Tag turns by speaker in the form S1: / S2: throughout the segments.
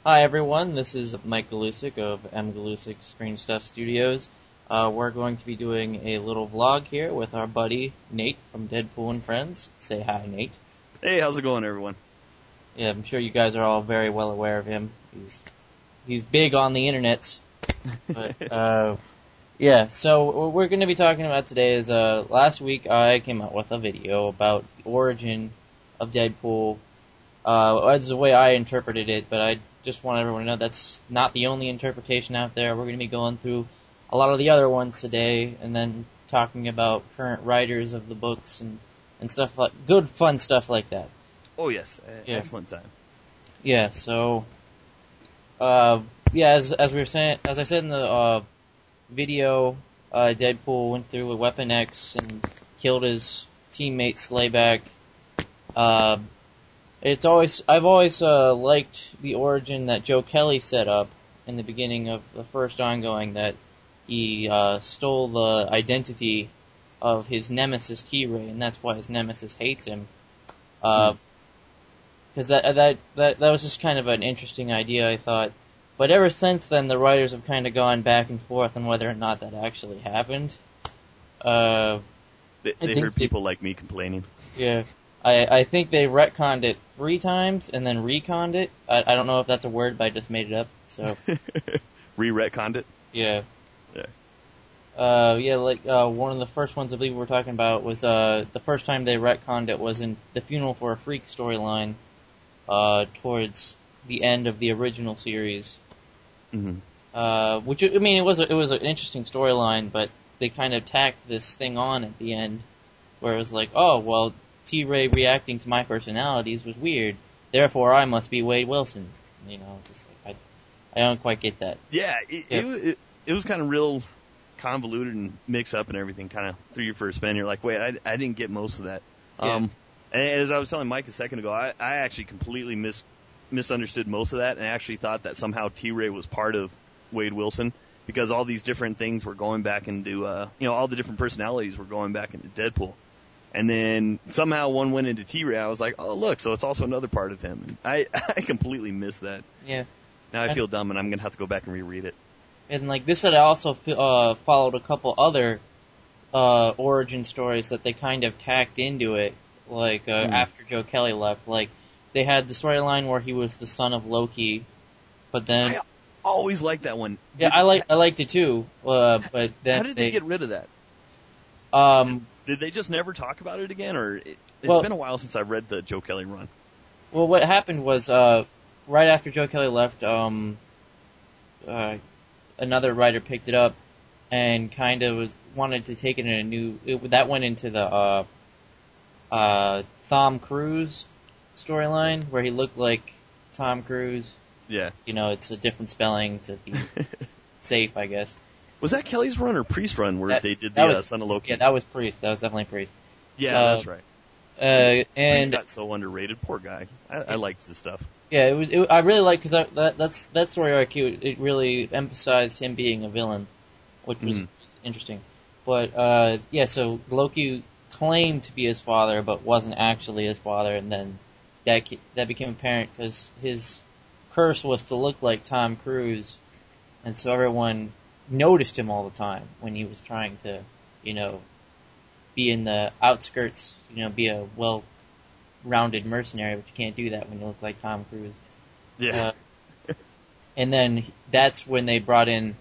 S1: Hi everyone, this is Mike Galusic of M. Galusic Strange Stuff Studios. We're going to be doing a little vlog here with our buddy Nate from Deadpool and Friends. Say hi, Nate.
S2: Hey, how's it going, everyone?
S1: Yeah, I'm sure you guys are all very well aware of him. He's big on the internet. But yeah, so what we're going to be talking about today is last week I came out with a video about the origin of Deadpool. That's the way I interpreted it, but I just want everyone to know that's not the only interpretation out there. We're going to be going through a lot of the other ones today, and then talking about current writers of the books and stuff like good, fun stuff like that.
S2: Oh yes,
S1: Yeah.
S2: Excellent time.
S1: Yeah. So, yeah, as we were saying, as I said in the video, Deadpool went through with Weapon X and killed his teammate Slayback. I've always liked the origin that Joe Kelly set up in the beginning of the first ongoing, that he stole the identity of his nemesis T-Ray, and that's why his nemesis hates him. Because that was just kind of an interesting idea, I thought. But ever since then, the writers have kind of gone back and forth on whether or not that actually happened.
S2: They heard people like me complaining.
S1: Yeah. I think they retconned it 3 times and then reconned it. I don't know if that's a word, but I just made it up. So
S2: Re-retconned it?
S1: Yeah.
S2: Yeah.
S1: Yeah, like one of the first ones I believe we were talking about was the first time they retconned it was in the Funeral for a Freak storyline towards the end of the original series.
S2: Mm-hmm.
S1: Which, I mean, it was an interesting storyline, but they kind of tacked this thing on at the end where it was like, oh, well, T-Ray reacting to my personalities was weird, therefore I must be Wade Wilson. You know, it's just like, I don't quite get that.
S2: Yeah, it was kind of real convoluted and mixed up and everything, kind of threw you for a spin. You're like, wait, I didn't get most of that.
S1: Yeah.
S2: And as I was telling Mike a second ago, I actually completely misunderstood most of that, and I actually thought that somehow T-Ray was part of Wade Wilson, because all these different things were going back into, all the different personalities were going back into Deadpool. And then somehow one went into T-Ray. I was like, oh, look, so it's also another part of him. And I completely missed that.
S1: Yeah.
S2: Now I feel dumb, and I'm going to have to go back and reread it.
S1: And, like, this had also followed a couple other origin stories that they kind of tacked into it, like, after Joe Kelly left. Like, they had the storyline where he was the son of Loki, but then...
S2: I always liked that one.
S1: Yeah, I liked it too, but then
S2: how did they get rid of that? Did they just never talk about it again, or it's been a while since I read the Joe Kelly run?
S1: Well, what happened was, right after Joe Kelly left, another writer picked it up and kind of wanted to take it in that went into the Tom Cruise storyline, where he looked like Tom Cruise.
S2: Yeah.
S1: You know, it's a different spelling to be safe, I guess.
S2: Was that Kelly's run or Priest run where they did the Son of Loki?
S1: Yeah, that was Priest. That was definitely Priest.
S2: Yeah, that's right.
S1: And
S2: Priest got so underrated. Poor guy. I liked this stuff.
S1: Yeah, I really liked, because that story arc, it really emphasized him being a villain, which was interesting. But yeah, so Loki claimed to be his father, but wasn't actually his father, and then that became apparent because his curse was to look like Tom Cruise, and so everyone noticed him all the time when he was trying to, be in the outskirts, be a well-rounded mercenary, but you can't do that when you look like Tom Cruise.
S2: Yeah.
S1: And then that's when they brought in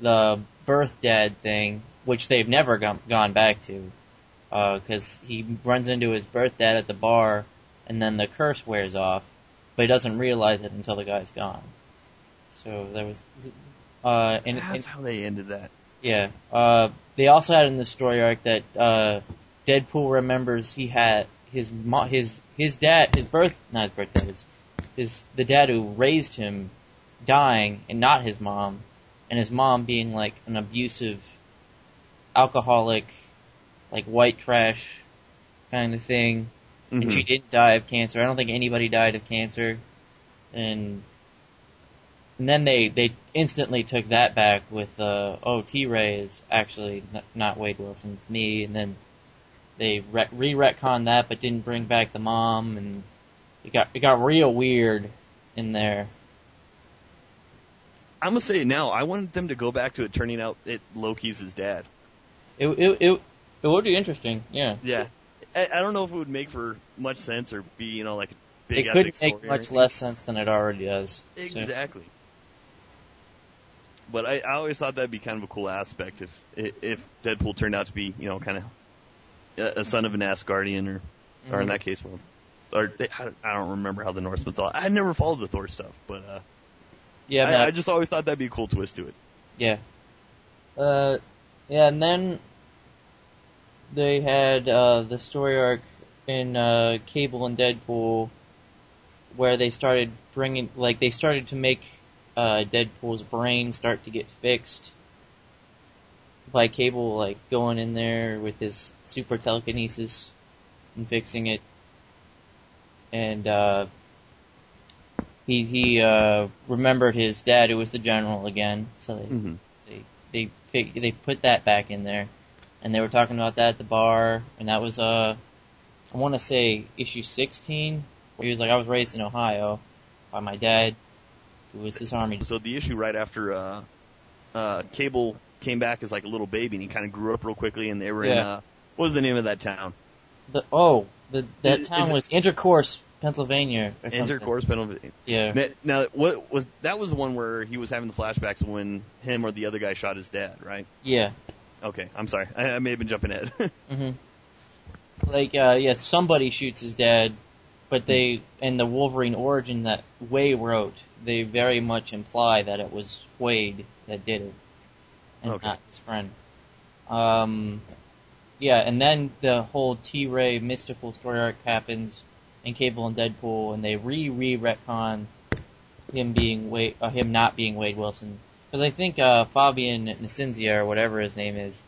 S1: the birth dad thing, which they've never gone back to, because he runs into his birth dad at the bar, and then the curse wears off, but he doesn't realize it until the guy's gone. So there was...
S2: That's how they ended that.
S1: Yeah. They also had in the story arc that Deadpool remembers he had his dad, the dad who raised him dying, and not his mom, and his mom being like an abusive, alcoholic, like white trash kind of thing.
S2: Mm-hmm.
S1: And she didn't die of cancer. I don't think anybody died of cancer. And then they instantly took that back with, T-Ray is actually not Wade Wilson, it's me. And then they re-retconned that, but didn't bring back the mom, and it got real weird in there.
S2: I'm gonna say it now. I wanted them to go back to it turning out Loki's his dad.
S1: It would be interesting. Yeah.
S2: Yeah. I don't know if it would make for much sense or be like a big
S1: it
S2: epic
S1: story. It could make much less sense than it already does.
S2: Exactly. So. But I always thought that'd be kind of a cool aspect if Deadpool turned out to be kind of a son of an Asgardian or in that case I don't remember how the Norsemen thought. I never followed the Thor stuff, but I just always thought that'd be a cool twist to it.
S1: Yeah. Yeah, and then they had the story arc in Cable and Deadpool where they started to make Deadpool's brain start to get fixed by Cable, going in there with his super telekinesis and fixing it. And he remembered his dad, who was the general again, so they put that back in there. And they were talking about that at the bar, and that was, I want to say, issue 16, where he was like, I was raised in Ohio by my dad, who was disarmed.
S2: So the issue right after Cable came back as a little baby, and he kind of grew up real quickly, and they were in, what was the name of that town?
S1: That town was Intercourse, Pennsylvania, or something.
S2: Intercourse, Pennsylvania.
S1: Yeah.
S2: Now, that was the one where he was having the flashbacks when him or the other guy shot his dad, right?
S1: Yeah.
S2: Okay, I'm sorry. I may have been jumping ahead.
S1: Somebody shoots his dad, but in the Wolverine origin that Way wrote, they very much imply that it was Wade that did it, and not his friend. And then the whole T-Ray mystical story arc happens in Cable and Deadpool, and they retcon him not being Wade Wilson. Because I think Fabian Nicieza, or whatever his name is,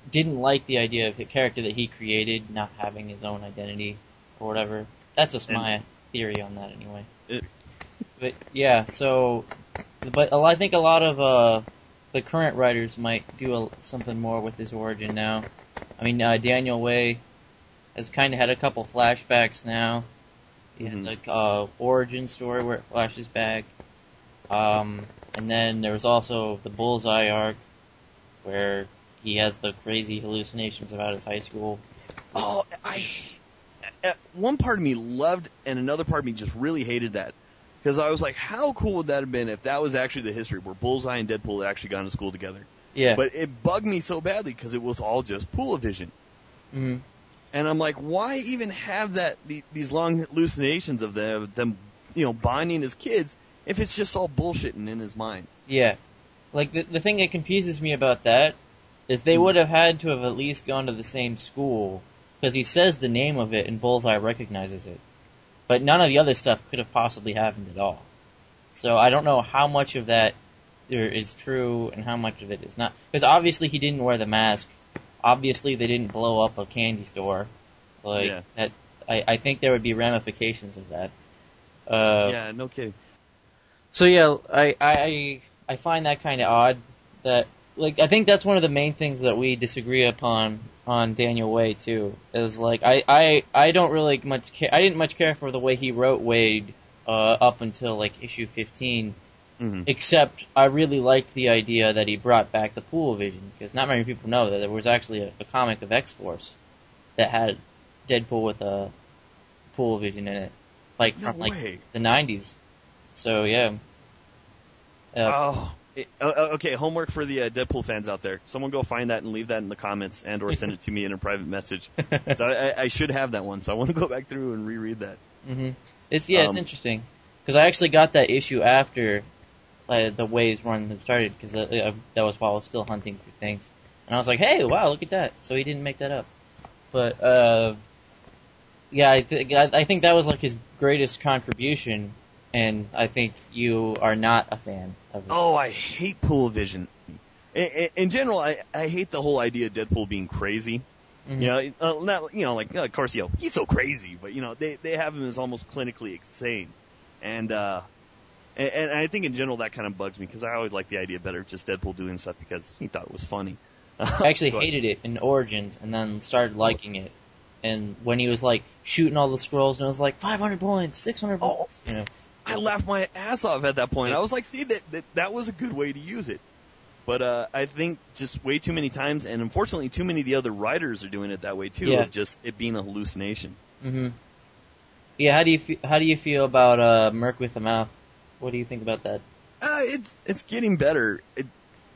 S1: didn't like the idea of the character that he created not having his own identity or whatever. That's just my theory on that anyway. But yeah, I think a lot of the current writers might do something more with his origin now. I mean, Daniel Way has kind of had a couple flashbacks now. He had origin story where it flashes back. And then there was also the Bullseye arc, where he has the crazy hallucinations about his high school.
S2: Oh, one part of me loved, and another part of me just really hated that. Because I was like, how cool would that have been if that was actually the history, where Bullseye and Deadpool had actually gone to school together?
S1: Yeah.
S2: But it bugged me so badly, because it was all just Pool-O-Vision.
S1: Mm-hmm.
S2: And I'm like, why even have these long hallucinations of them bonding as kids, if it's just all bullshitting in his mind?
S1: Yeah. The thing that confuses me about that is they would have had to have at least gone to the same school, because he says the name of it and Bullseye recognizes it. But none of the other stuff could have possibly happened at all. So I don't know how much of that is true and how much of it is not. Because obviously he didn't wear the mask. Obviously they didn't blow up a candy store. I think there would be ramifications of that.
S2: Yeah, no kidding.
S1: So yeah, I find that kind of odd. That I think that's one of the main things that we disagree upon on Daniel Way too. Is I don't really much care. I didn't much care for the way he wrote Wade up until issue 15.
S2: Mm-hmm.
S1: Except I really liked the idea that he brought back the Pool-O-Vision, because not many people know that there was actually a comic of X-Force that had Deadpool with a Pool-O-Vision in it, from the 90s. So yeah.
S2: Okay. Homework for the Deadpool fans out there. Someone go find that and leave that in the comments, and/or send it to me in a private message. So I should have that one. So I want to go back through and reread that.
S1: Mm-hmm. It's interesting, because I actually got that issue after the Wade's run had started, because that was while I was still hunting for things, and I was like, hey, wow, look at that. So he didn't make that up, but I think that was his greatest contribution. And I think you are not a fan of it.
S2: Oh, I hate Pool-O-Vision. In general, I hate the whole idea of Deadpool being crazy. Mm-hmm. Of course, he's so crazy, but they have him as almost clinically insane, and I think in general that kind of bugs me, because I always like the idea better of just Deadpool doing stuff because he thought it was funny.
S1: I actually hated it in Origins, and then started liking it. And when he was shooting all the scrolls, and it was 500 points, 600 points,
S2: I laughed my ass off at that point. I was like, see, that was a good way to use it. But I think just way too many times, and unfortunately too many of the other writers are doing it that way too, of just it being a hallucination.
S1: Mm-hmm. Yeah, how do you feel about Merc with a Mouth? What do you think about that?
S2: It's getting better.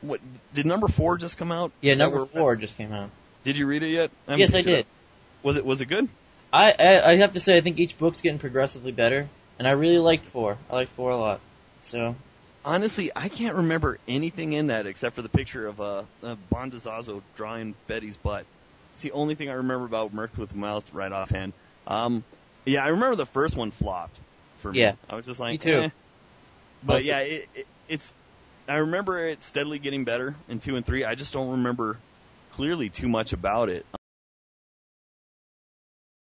S2: What did number 4 just come out?
S1: Yeah, number 4 just came out.
S2: Did you read it yet?
S1: Yes, I did.
S2: Was it good?
S1: I have to say I think each book's getting progressively better, and I really liked 4. I liked 4 a lot. So
S2: honestly, I can't remember anything in that except for the picture of Bondazzazo drawing Betty's butt. It's the only thing I remember about Merc with a Mouth right offhand. Yeah, I remember the first one flopped for me.
S1: Yeah,
S2: I was just like,
S1: me too.
S2: But yeah, it's. I remember it steadily getting better in 2 and 3. I just don't remember clearly too much about it.